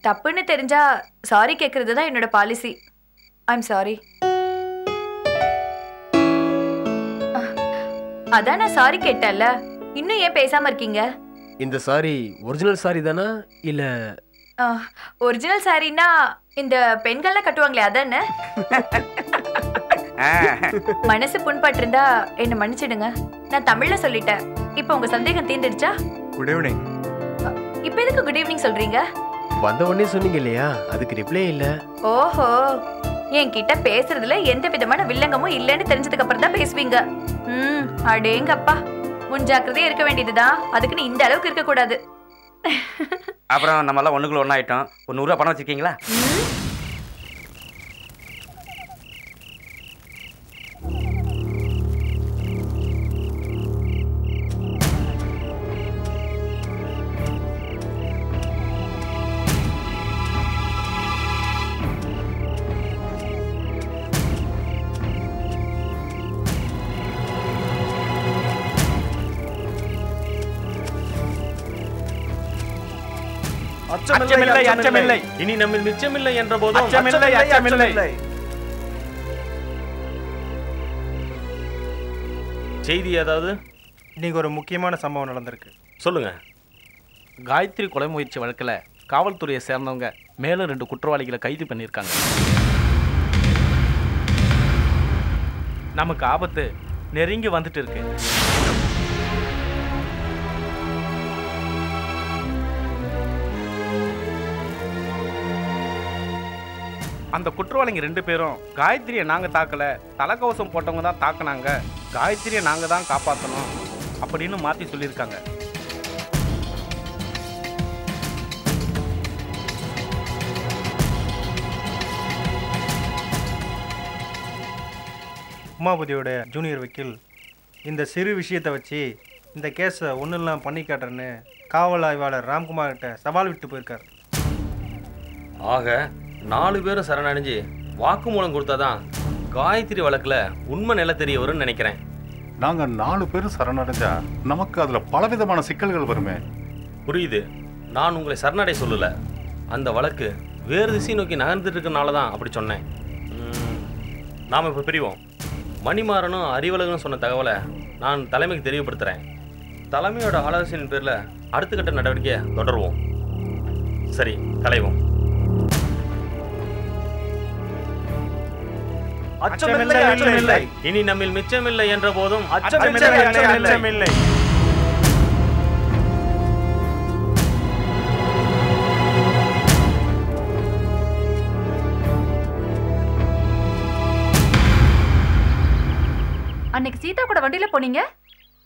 தப்புன்னு தெரிஞ்சா சாரி கேட்கறது தான் என்னோட பாலிசி. I'm sorry. அதான் நான் சாரி கேட்டேன்ல, இன்னும் ஏன் பேசாம இருக்கீங்க? இந்த சாரி ஒரிஜினல் சாரி தானா இல்ல? ஒரிஜினல் சாரினா இந்த பெண்கள்லாம் கட்டுவாங்களே அதானே? மனசு புண்பட்டிருந்தா என்ன மன்னிச்சிடுங்க. நான் தமிழ்ல சொல்லிட்டேன். இப்போ உங்க சந்தேகம் தீர்ந்துடுச்சா? Good evening. இப்போ எதுக்கு குட் ஈவினிங் சொல்றீங்க? வந்த உடனே சொன்னீங்க இல்லையா, அதுக்கு ரிப்ளை இல்ல. ஓஹோ, என்கிட்ட பேசுறதுல எந்த விதமான வில்லங்கமும் இல்லைன்னு தெரிஞ்சதுக்கு அப்புறம் தான் பேசுவீங்க. அடேங்கப்பா, முன்ஜாக்கிரதையா இருக்க வேண்டியதுதான். அதுக்குன்னு இந்த அளவுக்கு இருக்க கூடாது. அப்புறம் நம்ம எல்லாம் ஒண்ணுக்குள்ள ஒண்ணாயிட்டோம். ஒரு 100 ரூபாய் பணம் வச்சிருக்கீங்களா? அச்சமில்லை, அச்சமில்லை. இனி நம்ம மிச்சமில்லை என்ற போதும் அச்சமில்லை, அச்சமில்லை. செய்தி ஏதாவது? இன்னைக்கு ஒரு முக்கியமான சம்பவம் நடந்திருக்கு. சொல்லுங்க. காயத்ரி கொலை முயற்சி வழக்கில் காவல்துறையை சேர்ந்தவங்க மேலும் 2 குற்றவாளிகளை கைது பண்ணியிருக்காங்க. நமக்கு ஆபத்து நெருங்கி வந்துட்டு இருக்கு. அந்த குற்றவாளிங்க 2 பேரும் காயத்ரியை நாங்கள் தாக்கலை, தலைக்கவசம் போட்டவங்க தான் தாக்குனாங்க, காயத்ரியை நாங்கள் தான் காப்பாற்றணும் அப்படின்னு மாற்றி சொல்லியிருக்காங்க. உமாபதியோட ஜூனியர் வக்கீல் இந்த சிறு விஷயத்தை வச்சு இந்த கேஸை ஒன்றும் இல்லாமல் பண்ணி காட்டுறேன்னு காவல் ஆய்வாளர் ராம்குமார்கிட்ட சவால் விட்டு போயிருக்கார். ஆக 4 பேரும் சரணடைஞ்சு வாக்குமூலம் கொடுத்தாதான் காயத்ரி வழக்கில் உண்மை நிலை தெரிய வரும்னு நினைக்கிறேன். நாங்கள் 4 பேரும் சரணடைஞ்சா நமக்கு அதில் பலவிதமான சிக்கல்கள் வருமே. புரியுது. நான் உங்களை சரணடை சொல்லலை. அந்த வழக்கு வேறு திசை நோக்கி நகர்ந்துட்டு இருக்கனால தான் அப்படி சொன்னேன். நாம் இப்போ பிரிவோம். மணிமாறனும் அறிவழகனும் சொன்ன தகவலை நான் தலைமைக்கு தெரியப்படுத்துகிறேன். தலைமையோட ஆலோசனையின் பேரில் அடுத்த கட்ட நடவடிக்கையை தொடருவோம். சரி, கலைவோம். அச்சமில்லை, அச்சமில்லை. இனி நம்மில் மிச்சமில்லை என்ற போதும் அச்சமில்லை, அச்சமில்லை. அன்னைக்கு சீதா கூட வண்டியில போனீங்க?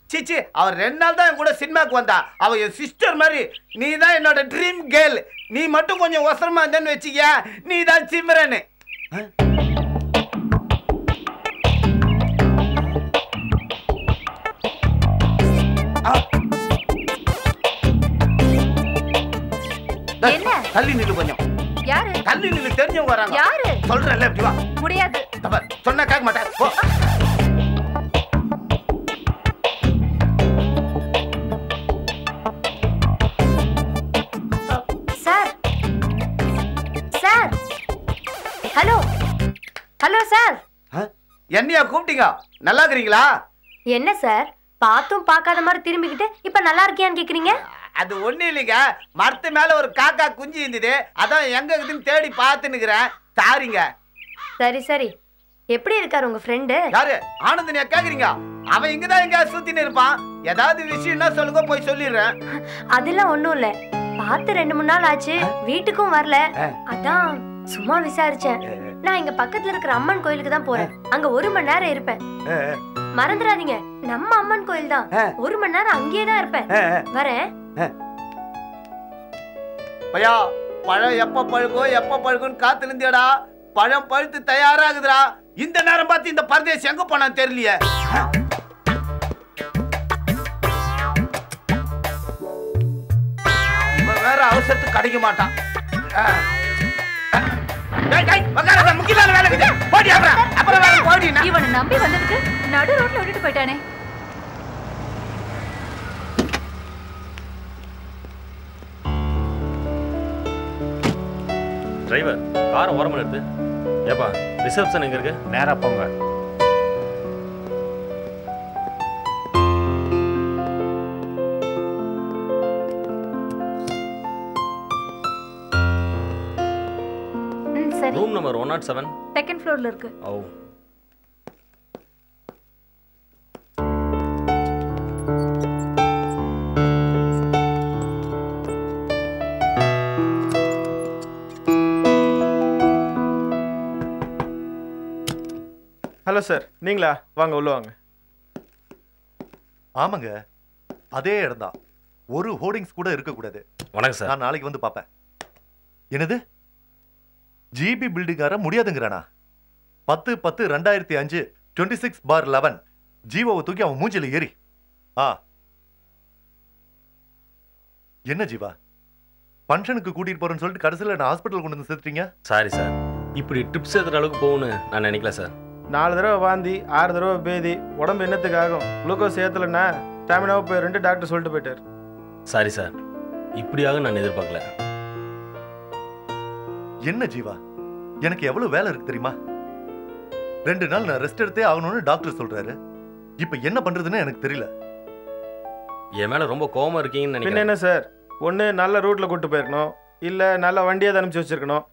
சிச்சி, அவர் 2 நாள் தான் என் கூட சினிமாக்கு வந்தா. அவ என் சிஸ்டர் மாதிரி. நீ தான் என்னோட ட்ரீம் கேர்ள். நீ மட்டும் கொஞ்சம் அவசரமா இருந்தேன்னு வச்சுக்க, நீ தான் சிம்ரன். என்ன? தள்ளி நில்லு கொஞ்சம். யாரு? தள்ளி நில்லு, தெரிஞ்சவங்க வராங்க. யாரு? சொல்றேன்ல, இப்படி வா. முடியாது. சொன்னா கேட்க மாட்டேன். போ. Sir, sir, hello, hello sir. என்னையா கூப்பிட்டீங்க? நல்லா இருக்கிறீங்களா? என்ன சார், பார்த்தும் பார்க்காத மாதிரி திரும்பிக்கிட்டு இப்ப நல்லா இருக்கியான்னு கேக்குறீங்க? அது ஒண்ணு இல்லைங்க, மரத்து மேல ஒரு காக்கா குஞ்சு இருந்தது, அதான் எங்க இருக்குன்னு தேடி பார்த்துன்னுக்கிறேன். சாரிங்க. சரி சரி, எப்படி இருக்காரு உங்க ஃப்ரெண்டு? யாரு? ஆனந்தனியா கேக்குறீங்க? அவன் இங்கதான் எங்க சுத்தின்னு இருப்பான். ஏதாவது விஷயம்னா சொல்லுங்க, போய் சொல்லிடுறேன். அதெல்லாம் ஒண்ணும் இல்ல, பார்த்து 2-3 நாள் ஆச்சு, வீட்டுக்கும் வரல, அதான் சும்மா விசாரிச்சேன். நான் இங்க பக்கத்துல இருக்கிற அம்மன் கோயிலுக்கு தான் போறேன். அங்க 1 மணி நேரம் இருப்பேன். மறந்துடாதீங்க, நம்ம அம்மன் கோயில் தான். 1 மணி நேரம் அங்கேயே தான் இருப்பேன். வரேன். பையா, பழம் எப்ப பழுக்கும்னு காத்துல இருந்தியடா. பழம் பழுத்து தயாராகுதுடா. இந்த நேரம் பார்த்து இந்த பரதேசி எங்க போனா தெரியலையே. இவன் வேற அவசரத்துக்கு கிடைக்க மாட்டான். இவனை நம்பி வந்ததுக்கு நடு ரோட்ல விட்டுட்டு போயிட்டானே. டிரைவர் காரை ஓரமாக எடுத்து. ஏப்பா ரிசப்ஷன் எங்கே இருக்கு? நேராக போங்க. சரி. ரூம் நம்பர் 107 செகண்ட் ஃப்ளோர்ல இருக்கு. ஓ. ஹலோ சார், நீங்களா? வாங்க உள்ள வாங்க. ஆமாங்க, அதே இடம் தான். ஒரு ஹோர்டிங்ஸ் கூட இருக்கக்கூடாது. வணக்கம் சார். நான் நாளைக்கு வந்து பார்ப்பேன். என்னது ஜிபி பில்டிங்கார முடியாதுங்கிறானா? 10/10/2005 26/11 ஜீவோவை தூக்கி அவன் மூஞ்சில ஏறி. என்ன ஜீவா, ஃபங்க்ஷனுக்கு கூட்டிட்டு போறேன்னு சொல்லிட்டு கடைசியில் நான் ஹாஸ்பிட்டல் கொண்டு வந்து சேர்த்துட்டீங்க. சாரி சார், இப்படி ட்ரிப்ஸ் ஏற்றுற அளவுக்கு போகணும்னு நான் நினைக்கல சார். 4 தடவை வாந்தி, 6 தடவை பேதி, உடம்பு என்னத்துக்கு ஆகும்? குளுக்கோஸ் ஏற்றலைன்னா ஸ்டாமினாவை போய் 2 டாக்டர் சொல்லிட்டு போயிட்டார். சாரி சார், இப்படியாக நான் எதிர்பார்க்கல. என்ன ஜீவா, எனக்கு எவ்வளவு வேலை இருக்கு தெரியுமா? 2 நாள் நான் ரெஸ்ட் எடுத்தே ஆகணும்னு டாக்டர் சொல்றாரு. இப்ப என்ன பண்றதுன்னு எனக்கு தெரியல. என் மேல ரொம்ப கோவமா இருக்கீங்கன்னு பின்ன நினைக்கிறேன். என்ன சார், ஒன்று நல்ல ரூட்டில் கூட்டு போயிருக்கணும், இல்லை நல்ல வண்டியை அனுப்பிச்சி வச்சிருக்கணும்.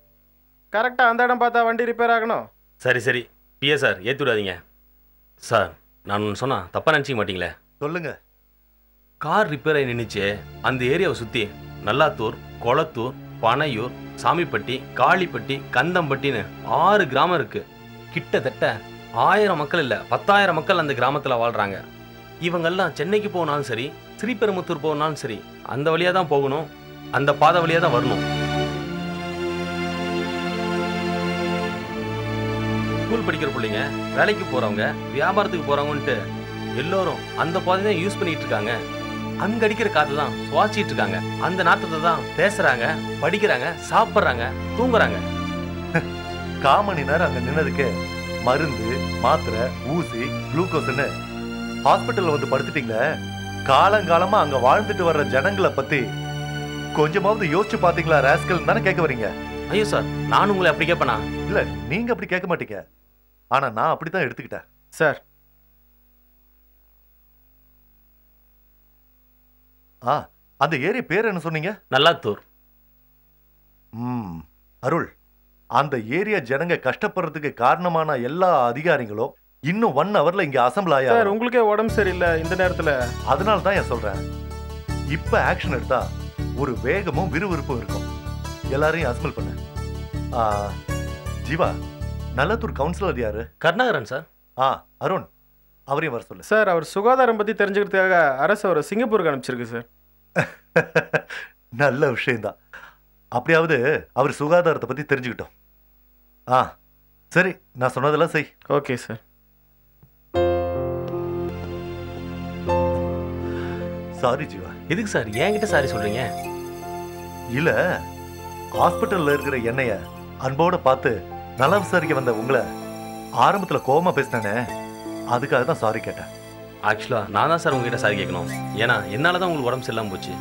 கரெக்டாக அந்த இடம் பார்த்தா வண்டி ரிப்பேர் ஆகணும். சரி சரி பிஏ சார், ஏற்றி விடாதீங்க சார். நான் ஒன்று சொன்னா தப்பா நினச்சிக்க மாட்டீங்களே? சொல்லுங்க. கார் ரிப்பேர் ஆகி நின்றுச்சு. அந்த ஏரியாவை சுற்றி நல்லாத்தூர், கொளத்தூர், பனையூர், சாமிப்பட்டி, காளிப்பட்டி, கந்தம்பட்டின்னு 6 கிராமம் இருக்கு. கிட்டத்தட்ட 1000 மக்கள் இல்லை 10,000 மக்கள் அந்த கிராமத்தில் வாழ்றாங்க. இவங்கெல்லாம் சென்னைக்கு போனாலும் சரி, ஸ்ரீபெரும்புத்தூர் போனாலும் சரி, அந்த வழியாக தான் போகணும், அந்த பாதை வழியாக தான் வரணும். ஸ்கூல் படிக்கிற பிள்ளைங்க, வேலைக்கு போறவங்க, வியாபாரத்துக்கு போறவங்கன்ட்டு எல்லோரும் அந்த பாதை தான் யூஸ் பண்ணிட்டு இருக்காங்க. அங்க அடிக்கிற காத்து தான் சுவாசிட்டு இருக்காங்க. அந்த நாத்தத்தை தான் பேசுறாங்க, படிக்கிறாங்க, சாப்பிட்றாங்க, தூங்குறாங்க. 1/4 மணி நேரம் அங்க நின்னதுக்கு மருந்து, மாத்திரை, ஊசி, குளுக்கோஸ்ன்னு ஹாஸ்பிட்டல்ல வந்து படுத்துட்டீங்களே. காலங்காலமா அங்க வாழ்ந்துட்டு வர்ற ஜனங்களை பத்தி கொஞ்சமாவது யோசிச்சு பாத்தீங்களா ராஸ்கல் தானே கேட்க வரீங்க? ஐயோ சார், நான் உங்களை அப்படி கேட்பேனா? இல்ல, நீங்க அப்படி கேட்க மாட்டீங்க, ஆனா நான் அப்படித்தான் எடுத்துக்கிட்டேன். சார், அந்த ஏரியா பேர் என்ன சொன்னீங்க? நல்லாத்தூர். அருள், அந்த ஏரியா ஜனங்க கஷ்டப்படுறதுக்கு காரணமான எல்லா அதிகாரிகளும் இன்னும் 1 ஹவர்ல இங்க அசம்பிள் ஆயா. சார், உங்களுக்கே உடம்பு சரியில்லை இந்த நேரத்துல. அதனால தான் நான் சொல்றேன், இப்ப ஆக்ஷன் எடுத்தா ஒரு வேகமும் விறுவிறுப்பும் இருக்கும். எல்லாரையும் அசம்பிள் பண்ண. ஜீவா, நல்லத்தூர் கவுன்சிலர் யாரு? கருணாகரன் சார். அருண், அவரையும் வர சொல்லு. சார், அவர் சுகாதாரம் பத்தி தெரிஞ்சுக்கிறதுக்காக அரசு அவரை சிங்கப்பூருக்கு அனுப்பிச்சிருக்கு சார். நல்ல விஷயம்தான். அப்படியாவது அவர் சுகாதாரத்தை பத்தி தெரிஞ்சுக்கிட்டோம். சரி, நான் சொன்னதெல்லாம் செய். Okay sir. சாரி ஜீவா. எதுக்கு சார் என்கிட்ட சாரி சொல்றீங்க? இல்ல, ஹாஸ்பிட்டல்ல இருக்கிற என்னைய அன்போட பார்த்து நல்லா விசாரிக்க வந்த உங்களை ஆரம்பத்துல கோவமா பேசினானே, அதுக்காக தான் சாரி கேட்டேன். ஆக்சுவலா நான் தான் சார் உங்ககிட்ட சாரி கேட்கணும். ஏன்னா என்னால தான் உங்களுக்கு உடம்பு சரியில்லாம போச்சு.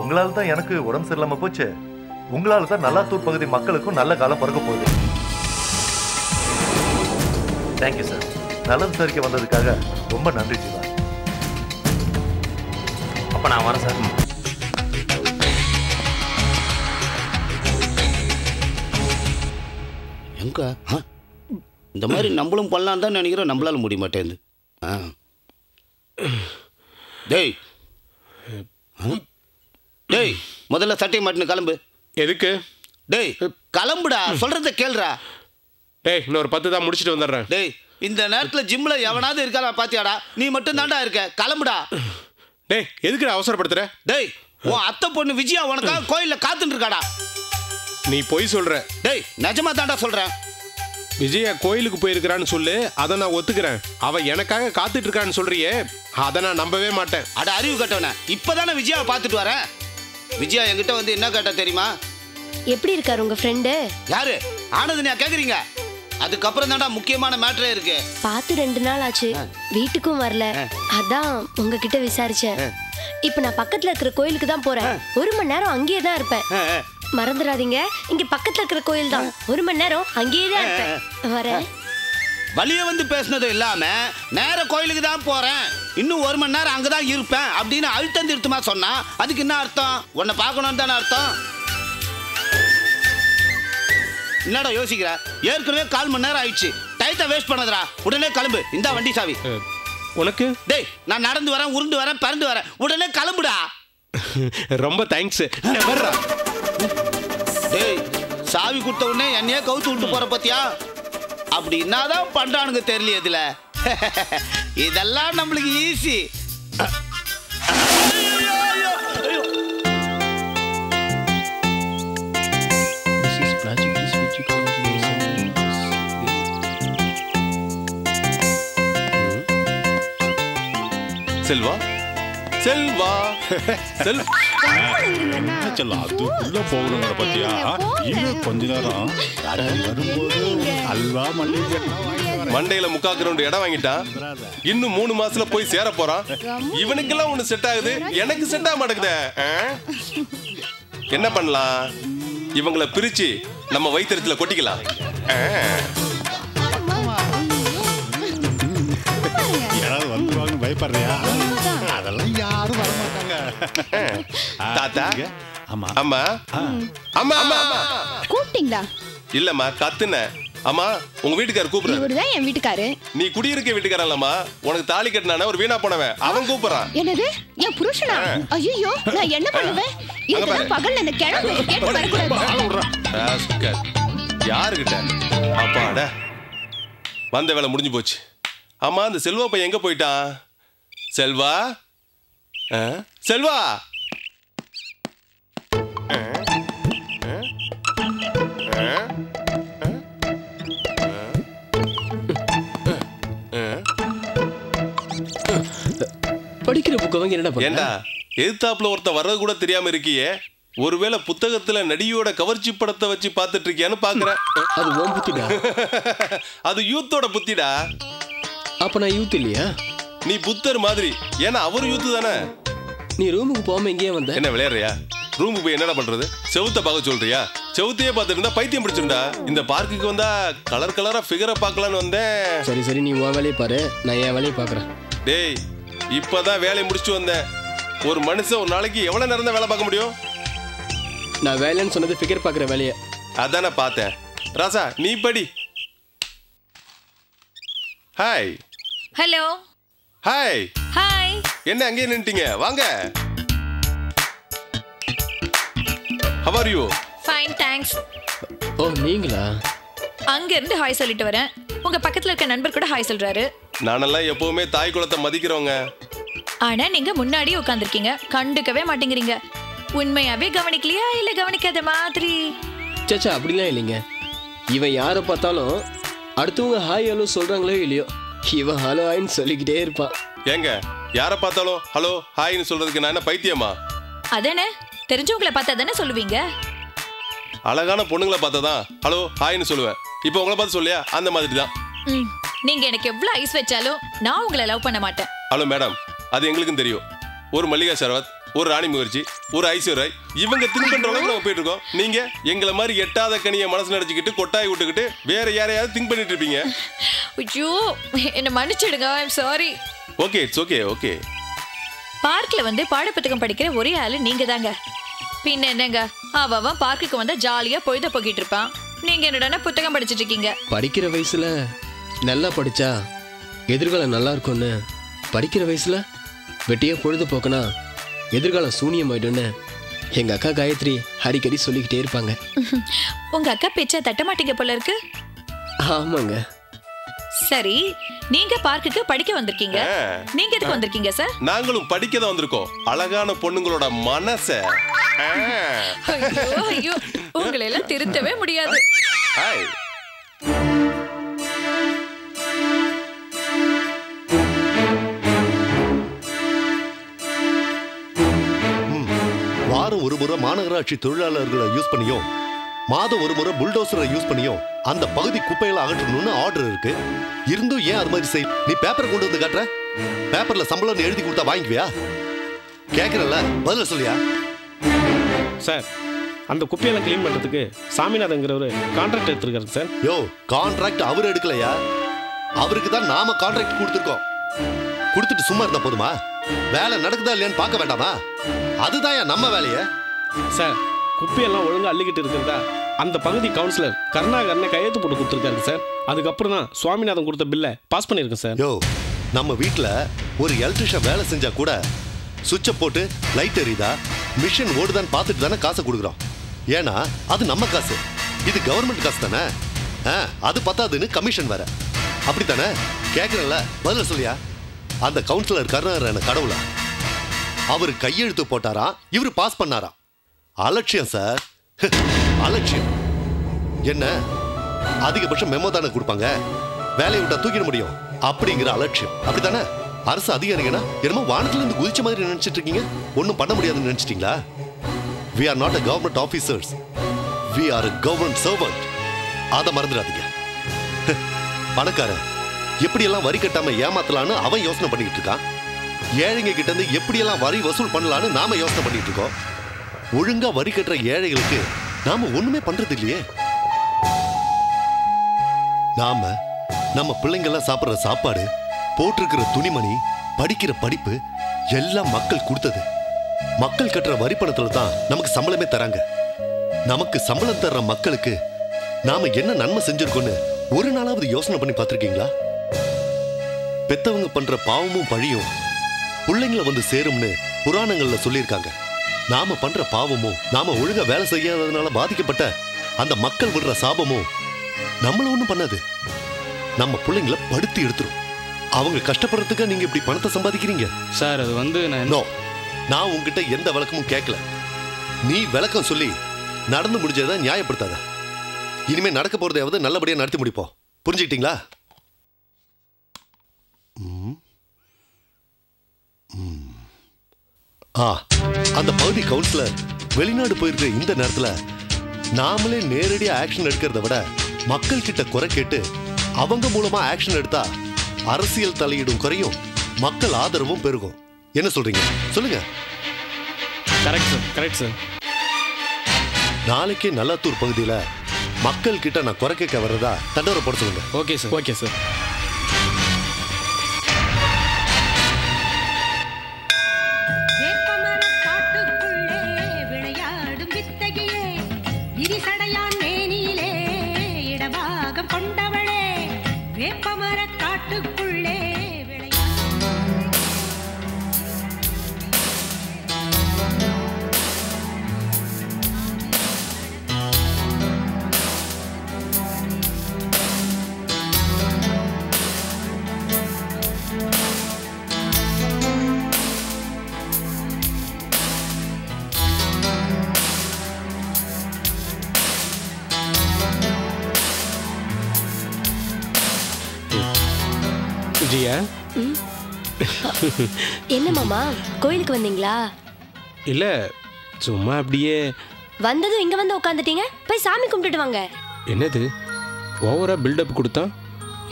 உங்களால தான் எனக்கு உடம்பு சரியில்லாம போச்சு. உங்களால தான் நல்லாத்தூர் பகுதி மக்களுக்கும் நல்ல காலம் பிறக்க போகுது. Thank you sir. நல்ல விசாரிக்க வந்ததுக்காக ரொம்ப நன்றி ஜீவா. அப்ப நான் வரேன் சார். எங்க இந்த மாதிரி நம்மளும் பண்ணலாம் தான் நினைக்கிறோம், நம்மளால முடிய மாட்டேங்குது. டேய் டேய், முதல்ல சட்டையை மாட்டினு கிளம்பு. எதுக்கு? டேய் கிளம்புடா, சொல்றத கேளுடா. டேய், இன்னொரு 10 தான் முடிச்சுட்டு வந்துடுறேன். டேய், இந்த நேரத்தில் ஜிம்ல எவனாவது இருக்காரா பாத்தியாடா? நீ மட்டும் தாண்டா இருக்க, கிளம்புடா. டேய், எதுக்குடா அவசரப்படுத்துற? டேய், உன் அத்தை பொண்ணு விஜயா உனக்காக கோயில்ல காத்துட்டு இருக்காடா. நீ பொய் சொல்ற. டேய், நிஜமா தாண்டா சொல்றேன். விஜயா கோயிலுக்கு போயிருக்கிறான்னு சொல்லு, அதை நான் ஒத்துக்கிறேன். அவ எனக்காக காத்துட்டு இருக்கான்னு சொல்றியே, அதை நான் நம்பவே மாட்டேன். அட அறிவு கட்டவன, இப்பதானே விஜயாவை பார்த்துட்டு வரேன். விஜயா என்கிட்ட வந்து என்ன கேட்டா தெரியுமா? எப்படி இருக்காரு உங்க ஃப்ரெண்டு? யாரு? ஆனதுனியா கேக்குறீங்க? அதுக்கப்புறம் தான்டா முக்கியமான மேட்டரே இருக்கு. பார்த்து 2 நாள் ஆச்சு, வீட்டுக்கும் வரல. அதான் உங்ககிட்ட விசாரிச்சேன். இப்ப நான் பக்கத்துல இருக்கிற கோயிலுக்கு தான் போறேன். 1 மணி நேரம் அங்கேயே தான் இருப்பேன். மறந்துடாதீங்க, இங்க பக்கத்துல இருக்கிற கோயில் தான். 1 மணி நேரம் அங்கேயே தான் இருப்பேன். வரேன். வழிய வந்து பேசுனது இல்லாம நேர கோயிலுக்கு தான் போறேன், இன்னும் 1 மணி நேரம் அங்கதான் இருப்பேன் அப்படின்னு அழுத்தம் திருத்தமா சொன்னா அதுக்கு என்ன அர்த்தம்? உன்னை பார்க்கணும் தானே அர்த்தம். என்னடா யோசிக்கிற? ஏற்கனவே 1/4 மணி நேரம் ஆயிடுச்சு. டைத்தை வேஸ்ட் பண்ணதுடா. உடனே கிளம்பு. இந்த வண்டி சாவி உனக்கு. டேய், நான் நடந்து வரேன், உருண்டு வரேன், பறந்து வரேன். உடனே கிளம்புடா. ரொம்ப தேங்க்ஸ். டேய், சாவி கொடுத்த உடனே என்னையே கவுத்து விட்டு போற பத்தியா? அப்படி என்னதான் பண்றானுங்க தெரியல. இதுல இதெல்லாம் நம்மளுக்கு ஈஸி. செல்வா செல்வா அதுக்குள்ள போகணுங்கிற பத்தியா இன்னும் கொஞ்ச நேரம் வரும்போது அல்வா மல்லிகை மண்டையில 3/4 கிரவுண்ட் இடம் வாங்கிட்டான். இன்னும் 3 மாசத்துல போய் சேர போறான். இவனுக்கெல்லாம் ஒண்ணு செட் ஆகுது, எனக்கு செட் ஆக மாட்டேங்குதே. என்ன பண்ணலாம்? இவங்களை பிரிச்சு நம்ம வயிற்றுல கொட்டிக்கலாம். யாராவது வந்துருவாங்க பயப்படுறியா? அதெல்லாம் யாரும் வர மாட்டாங்க. தாத்தா. ஆமா அம்மா அம்மா அம்மா கூப்பிட்டீங்களா? இல்லம்மா, கத்துன. அம்மா, உங்க வீட்டுக்காரர் கூப்பிடுறாரு. இவருதான் என் வீட்டுக்காரு. நீ குடியிருக்க வீட்டுக்காரல்லம்மா, உனக்கு தாலி கட்டினானே ஒரு வீணா போனவன், அவன் கூப்பிடுறான். என்னது? என் புருஷனா? ஐயோ, நான் என்ன பண்ணுவேன்? இதெல்லாம் பகல்ல இந்த கிழமை கேட்டு வரக்கூடாது. யாருகிட்ட? அப்பாடா, வந்த வேலை முடிஞ்சு போச்சு. ஆமா, அந்த செல்வா பையன் எங்க போயிட்டான்? செல்வா, செல்வா, படிக்கிற புக்க வாங்கி என்ன பண்ண? ஏண்டா எதிர்த்தாப்புல ஒருத்த வர்றது கூட தெரியாம இருக்கியே? ஒருவேளை புத்தகத்துல நடிகையோட கவர்ச்சி படத்தை வச்சு பார்த்துட்டு இருக்கியான்னு பாக்குறேன். அது உன் புத்திடா. அது யூத்தோட புத்திடா. அப்ப நான் யூத் இல்லையா? நீ புத்தர் மாதிரி. ஏன்னா அவரு யூத்து தானே. நீ ரூமுக்கு போகாம எங்கேயே வந்த? என்ன விளையாடுறியா? ரூமுக்கு போய் என்னடா பண்றது? செவுத்த பார்க்க சொல்றியா? செவுத்தையே பார்த்துட்டு இருந்தா பைத்தியம் பிடிச்சிருந்தா. இந்த பார்க்குக்கு வந்தா கலர் கலரா ஃபிகரை பார்க்கலான்னு வந்தேன். சரி சரி, நீ உன் வேலையை பாரு, நான் என் வேலையை பாக்குறேன். டேய், இப்பதான் வேலையை முடிச்சுட்டு வந்தேன். ஒரு மனுஷன் ஒரு நாளைக்கு எவ்வளவு நேரம் தான் வேலை பார்க்க முடியும்? நான் வேலைன்னு சொன்னது ஃபிகர் பார்க்குற வேலையை. அதான் நான் பார்த்தேன். ராசா, நீ படி. ஹாய். ஹலோ. ஹாய். ஹாய். என்ன அங்கேயே நின்னுட்டீங்க? வாங்க. How are you? Fine, thanks. ஓ, நீங்களா? அங்க இருந்து ஹாய் சொல்லிட்டு வரேன். உங்க பக்கத்துல இருக்க நண்பர் கூட ஹாய் சொல்றாரு. நானெல்லாம் எப்பவுமே தாய் குலத்தை மதிக்கிறவங்க. ஆனா நீங்க முன்னாடி உட்கார்ந்திருக்கீங்க, கண்டுக்கவே மாட்டேங்கிறீங்க. உண்மையாவே கவனிக்கலையா இல்ல கவனிக்காத மாதிரி? சச்சா, அப்படிலாம் இல்லைங்க. இவன் யாரை பார்த்தாலும் அடுத்தவங்க ஹாய் ஹலோ சொல்றாங்களோ இல்லையோ, இவன் ஹலோ ஹாய்ன்னு சொல்லிக்கிட்டே இருப்பான். ஏங்க, யாரை பார்த்தாலும் ஹலோ ஹாய்ன்னு சொல்றதுக்கு நான் என்ன பைத்தியமா? அதானே, தெரிஞ்சவங்களை பார்த்தா தானே சொல்லுவீங்க. அழகான பொண்ணுங்களை பார்த்ததான் ஹலோ ஹாய்ன்னு சொல்லுவேன். இப்போ உங்களை பார்த்து சொல்லியா? அந்த மாதிரி தான். நீங்க எனக்கு எவ்வளவு ஐஸ் வச்சாலும் நான் உங்களை லவ் பண்ண மாட்டேன். ஹலோ மேடம், அது எங்களுக்கும் தெரியும். ஒரு மல்லிகா சரவத், ஒரு ராணி முகர்ஜி, ஒரு ஐஸ்வர்யாய், இவங்க திங்க் பண்ற அளவுக்கு நம்ம போயிட்டு இருக்கோம். நீங்க எங்களை மாதிரி எட்டாத கனியை மனசுல அடிச்சுக்கிட்டு கொட்டாய் விட்டுக்கிட்டு வேற யாரையாவது திங்க் பண்ணிட்டு இருப்பீங்க. ஐயோ, என்ன மன்னிச்சிடுங்க. I'm sorry. Okay, it's okay. Okay. பார்க்ல வந்து பாடப்புத்தகம் படிக்கிற ஒரே ஆளு நீங்க தாங்க. பின்ன என்னங்க, அவன் பார்க்குக்கு வந்தா ஜாலியா பொழுத போக்கிட்டு இருப்பான். நீங்க என்னடா புத்தகம் படிச்சிட்டு இருக்கீங்க? படிக்கிற வயசுல நல்லா படிச்சா எதிர்காலம் நல்லா இருக்கும்னு, படிக்கிற வயசுல வெட்டியா பொழுது போக்குனா எதிர்காலம் சூனியமாயிடும்னு எங்க அக்கா காயத்ரி அடிக்கடி சொல்லிக்கிட்டே இருப்பாங்க. உங்க அக்கா பேச்சா தட்ட மாட்டீங்க போல இருக்கு. ஆமாங்க. சரி, நீங்க பார்க்குக்கு படிக்க வந்திருக்கீங்க. நீங்க எதுக்கு வந்திருக்கீங்க சார்? நாங்களும் படிக்க தான் வந்திருக்கோம். அழகான பொண்ணுங்களோட மனச. ஐயோ ஐயோ, உங்களை எல்லாம் திருத்தவே முடியாது. ஹாய். வாரம் ஒரு முறை மாநகராட்சி தொழிலாளர்களை யூஸ் பண்ணியும் மாதம் ஒரு முறை புல்டோசரை யூஸ் பண்ணியும் அந்த பகுதி குப்பைகளை அகற்றணும்னு ஆர்டர் இருக்கு. இருந்தும் ஏன் அது மாதிரி செய்? நீ பேப்பரை கொண்டு வந்து காட்டுற? பேப்பர்ல சம்பளம் எழுதி கொடுத்தா வாங்கிக்குவியா? கேட்கறல, பதில சொல்லியா? சார், அந்த குப்பையெல்லாம் க்ளீன் பண்ணுறதுக்கு சாமிநாதங்கிறவர் கான்ட்ராக்ட் எடுத்துருக்காரு சார். யோ, கான்ட்ராக்ட் அவர் எடுக்கலையா? அவருக்கு தான் நாம கான்ட்ராக்ட் கொடுத்துருக்கோம். கொடுத்துட்டு சும்மா இருந்தா போதுமா? வேலை நடக்குதா இல்லையான்னு பார்க்க வேண்டாமா? அதுதான் நம்ம வேலைய. சார், குப்பையெல்லாம் ஒழுங்காக அள்ளிக்கிட்டு இருக்கிறதா அந்த பகுதி கவுன்சிலர் கருணாகரனை கையெழுத்து போட்டு கொடுத்துருக்காரு சார். அதுக்கப்புறம் தான் சுவாமிநாதன் கொடுத்த பில்லை பாஸ் பண்ணியிருக்கேன் சார். யோ, நம்ம வீட்டில் ஒரு எலக்ட்ரிஷியன் வேலை செஞ்சா கூட சுவிட்சை போட்டு லைட் எரியுதா மிஷின் ஓடுதான்னு பார்த்துட்டு தானே காசை கொடுக்குறோம். ஏன்னா அது நம்ம காசு, இது கவர்மெண்ட் காசு தானே. அது பத்தாதுன்னு கமிஷன் வேற. அப்படித்தானே? கேட்குறேன்ல, பதில் சொல்லியா? அந்த கவுன்சிலர் கருணாகரன் கடவுளா? அவர் கையெழுத்து போட்டாரா, இவர் பாஸ் பண்ணாரா? அலட்சியம் சார், அலட்சியம். என்ன அதிகபட்சம் மெமோ தானே கொடுப்பாங்க, வேலையை விட்டா தூக்கிட முடியும் அப்படிங்கிற அலட்சியம். அப்படித்தானே? அரசு அதிகாரிங்கன்னா என்னமோ வானத்துல இருந்து குதிச்ச மாதிரி நினைச்சிட்டு இருக்கீங்க. ஒன்றும் பண்ண முடியாதுன்னு நினைச்சிட்டீங்களா? We are not a government officers. We are a government servant. அதை மறந்துடாதீங்க. பணக்காரன் எப்படியெல்லாம் வரி கட்டாம ஏமாத்தலான்னு அவன் யோசனை பண்ணிட்டு இருக்கான். ஏழைங்க கிட்ட இருந்து எப்படியெல்லாம் வரி வசூல் பண்ணலான்னு நாம யோசனை பண்ணிட்டு இருக்கோம். ஒழுங்கா வரி கட்டுற ஏழைகளுக்கு நாம ஒண்ணுமே பண்றது இல்லையே. நாம நம்ம பிள்ளைங்கெல்லாம் சாப்பிடுற சாப்பாடு, போட்டிருக்கிற துணிமணி, படிக்கிற படிப்பு எல்லாம் மக்கள் கொடுத்தது. மக்கள் கட்டுற வரி பணத்துல தான் நமக்கு சம்பளமே தராங்க. நமக்கு சம்பளம் தர்ற மக்களுக்கு நாம என்ன நன்மை செஞ்சிருக்கோன்னு ஒரு நாளாவது யோசனை பண்ணி பார்த்திருக்கீங்களா? பெத்தவங்க பண்ற பாவமும் பழியும் பிள்ளைங்களை வந்து சேரும்னு புராணங்கள்ல சொல்லியிருக்காங்க. நாம பண்ற பாவமும் நாம ஒழுங்கா வேலை செய்யாததுனால பாதிக்கப்பட்ட அந்த மக்கள் விடுற சாபமும் நம்மள ஒண்ணும் பண்ணாது, நம்ம பிள்ளைங்களை படுத்தி எடுத்துரும். அவங்க கஷ்டப்படுறதுக்கு நீங்க இப்படி பணத்தை சம்பாதிக்கிறீங்க சார். அது வந்து நான் உங்ககிட்ட எந்த விளக்கமும் கேட்கல. நீ விளக்கம் சொல்லி நடந்து முடிஞ்சதை நியாயப்படுத்தாத. இனிமே நடக்க போறதையாவது நல்லபடியா நடத்தி முடிப்போம். புரிஞ்சுக்கிட்டீங்களா? அந்த பகுதி கவுன்சிலர் வெளிநாடு போயிருக்கிற இந்த நேரத்துல நாமளே நேரடியா ஆக்ஷன் எடுக்கிறத விட மக்கள் கிட்ட குறை கேட்டு அவங்க மூலமா ஆக்ஷன் எடுத்தா அரசியல் தலையீடும் குறையும், மக்கள் ஆதரவும் பெருகும். என்ன சொல்றீங்க? சொல்லுங்க. Correct sir, correct sir. நாளைக்கே நல்லாத்தூர் பகுதியில மக்கள் கிட்ட நான் குறை கேட்க வர்றதா தண்டோரை போட சொல்லுங்க. Okay sir, okay sir. என்ன மாமா, கோயிலுக்கு வந்தீங்களா? இல்ல, சும்மா அப்படியே வந்ததும் இங்க வந்து உட்காந்துட்டீங்க. போய் சாமி கும்பிட்டுட்டு வாங்க. என்னது ஓவரா பில்டப் கொடுத்தா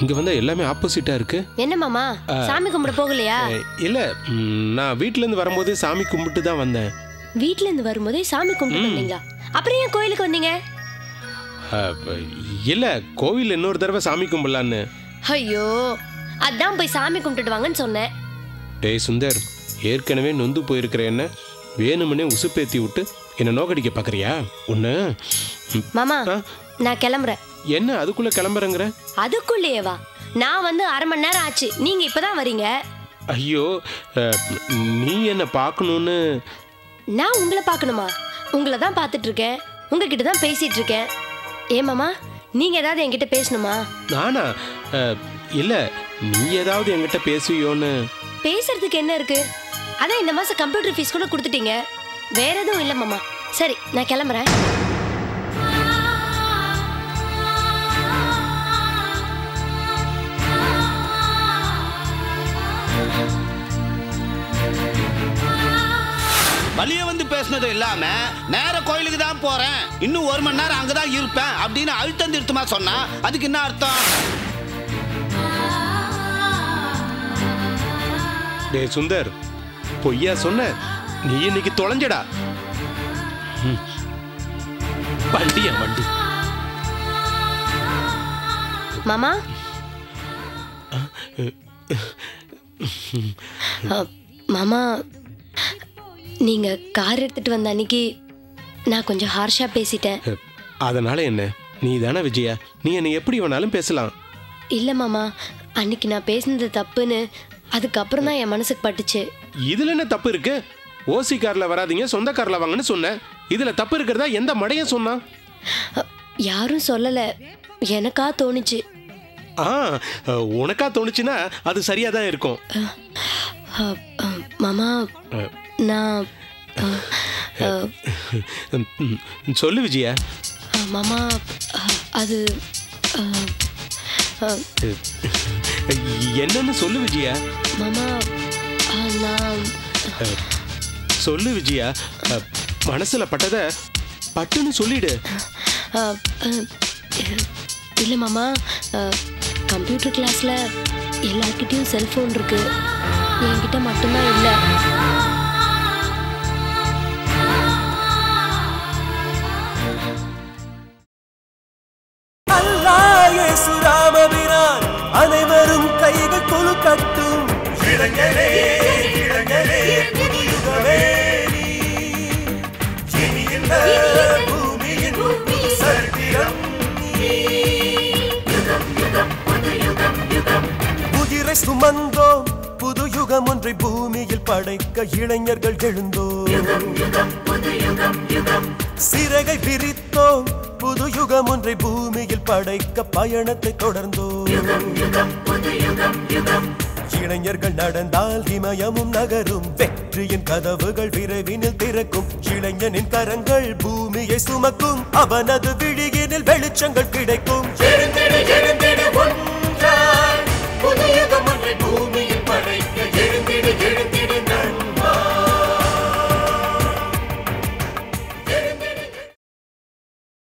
இங்க வந்தா எல்லாமே ஆப்போசிட்டா இருக்கு. என்ன மாமா, சாமி கும்பிட போகலையா? இல்ல, நான் வீட்ல இருந்து வரும்போது சாமி கும்பிட்டு தான் வந்தேன். வீட்ல இருந்து வரும்போதே சாமி கும்பிட்டு வந்தீங்களா? அப்புறம் ஏன் கோயிலுக்கு வந்தீங்க? இல்ல, கோவில் இன்னொரு தடவை சாமி கும்பிடலான்னு. ஐயோ, அதான் போய் சாமி கும்பிட்டுட்டு வாங்கன்னு சொன்னேன். டேய் சுந்தர், ஏற்கனவே நொந்து போயிருக்கிற என்ன வேணும்னே உசுப்பேத்தி விட்டு என்ன நோக்கடிக்க பாக்குறியா? ஒண்ணு மாமா, நான் கிளம்புறேன். என்ன அதுக்குள்ள கிளம்புறேங்கிற? அதுக்குள்ளேயே வா. நான் வந்து அரை மணி நேரம் ஆச்சு, நீங்க இப்பதான் வரீங்க. ஐயோ, நீ என்ன பார்க்கணும்னு. நான் உங்களை பார்க்கணுமா? உங்களை தான் பார்த்துட்டு இருக்கேன், உங்ககிட்ட தான் பேசிட்டு இருக்கேன். ஏ மாமா, நீங்க ஏதாவது என்கிட்ட பேசணுமா? நானா? இல்ல, நீ ஏதாவது என்கிட்ட பேசுவியோன்னு. பேசுறதுக்கு என்ன இருக்கு? அதான் இந்த மாசம் கம்ப்யூட்டர் ஃபீஸ் கூட கொடுத்துட்டீங்க. வேற எதுவும் இல்ல மாமா. சரி, நான் கிளம்புறேன். வழிய வந்து பேசினது இல்லாம நேர கோயிலுக்கு தான் போறேன், இன்னும் 1 மணி நேரம் அங்கதான் இருப்பேன் அப்படின்னு அழுத்தம் திருத்தமா சொன்னா அதுக்கு என்ன அர்த்தம்? டே சுந்தர், பொய்யா சொன்ன? நீ இன்னைக்கு தொலைஞ்சடா. மாமா மாமா நீங்க கார் எடுத்துட்டு வந்த அன்னைக்கு நான் கொஞ்சம் ஹார்ஷா பேசிட்டேன். அதனால என்ன? நீ தானே விஜயா, நீ என்னை எப்படி வேணாலும் பேசலாம். இல்ல மாமா, அன்னைக்கு நான் பேசினது தப்புன்னு அதுக்கப்புறம் தான் என் மனசுக்கு பட்டுச்சு. இதுல என்ன தப்பு இருக்கு? ஓசி கார்ல வராதீங்க, சொந்த கார்ல வாங்கன்னு சொன்னேன். இதுல தப்பு இருக்கிறதா எந்த மடையும் சொன்னா? யாரும் சொல்லல, எனக்கா தோணுச்சு. உனக்கா தோணுச்சுன்னா அது சரியா தான் இருக்கும். மாமா நான் சொல்லு விஜயா. மாமா அது என்னன்னு சொல்லு விஜயா. மாமா நான் சொல்லு விஜயா, மனசுல பட்டத பட்டுன்னு சொல்லிடு. இல்ல மாமா, கம்ப்யூட்டர் கிளாஸ்ல எல்லார்கிட்டயும் செல்போன் இருக்கு, என்கிட்ட மட்டும்தான் இல்லை. அனைவரும் கைகள் தொழு கட்டும் இளைஞரே இளைஞரே புதுயுகமே இனியில்ல பூமியின் சரித்திரம் உயிரை சுமந்தோம், புது யுகம் ஒன்றை பூமியில் படைக்க இளைஞர்கள் எழுந்தோம். சிறகை விரித்தோம், புது யுகம் ஒன்றை பூமியில் படைக்க பயணத்தை தொடர்ந்தோம். இளைஞர்கள் நடந்தால் இமயமும் நகரும், வெற்றியின் கதவுகள் விரைவினில் திறக்கும். இளைஞனின் கரங்கள் பூமியை சுமக்கும், அவனது விழியினில் வெளிச்சங்கள் கிடைக்கும்.